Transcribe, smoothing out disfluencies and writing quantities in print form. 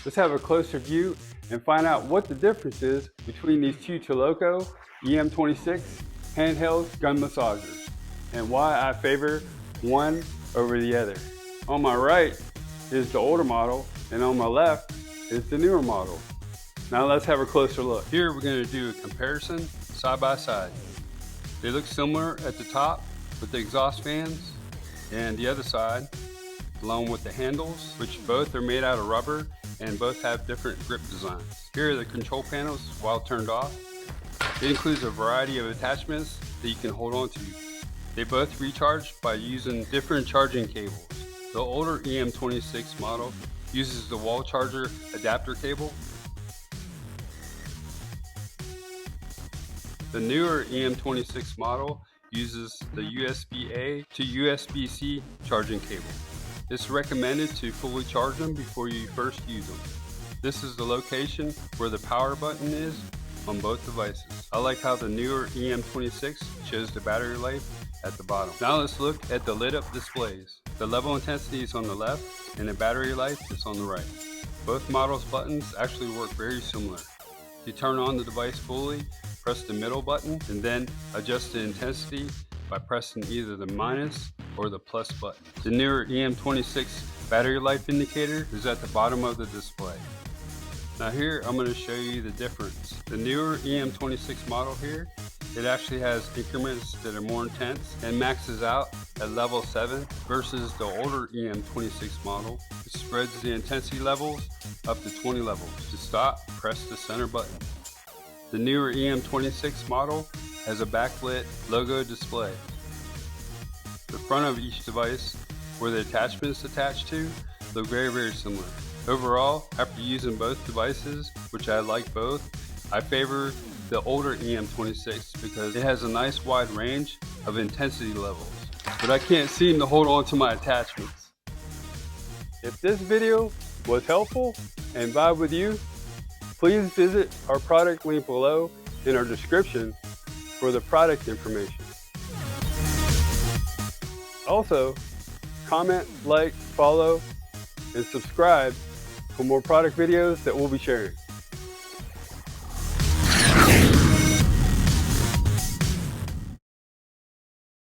Let's have a closer view and find out what the difference is between these two Toloco EM26 handheld gun massagers and why I favor one over the other. On my right is the older model and on my left is the newer model. Now let's have a closer look. Here we're going to do a comparison side by side. They look similar at the top with the exhaust fans, and the other side along with the handles, which both are made out of rubber and both have different grip designs. Here are the control panels while turned off. It includes a variety of attachments that you can hold on to. They both recharge by using different charging cables. The older EM26 model uses the wall charger adapter cable. The newer EM26 model uses the USB-A to USB-C charging cable. It's recommended to fully charge them before you first use them. This is the location where the power button is on both devices. I like how the newer EM26 shows the battery life at the bottom. Now let's look at the lit up displays. The level intensity is on the left and the battery life is on the right. Both models' buttons actually work very similar. To turn on the device fully, press the middle button and then adjust the intensity by pressing either the minus or the plus button. The newer EM26 battery life indicator is at the bottom of the display. Now here I'm going to show you the difference. The newer EM26 model here, it actually has increments that are more intense and maxes out at level 7 versus the older EM26 model. It spreads the intensity levels up to 20 levels. To stop, press the center button. The newer EM26 model has a backlit logo display. The front of each device, where the attachment is attached to, look very similar. Overall, after using both devices, which I like both, I favor the older EM26 because it has a nice wide range of intensity levels, but I can't seem to hold on to my attachments. If this video was helpful and vibe with you, please visit our product link below in our description for the product information. Also, comment, like, follow, and subscribe for more product videos that we'll be sharing.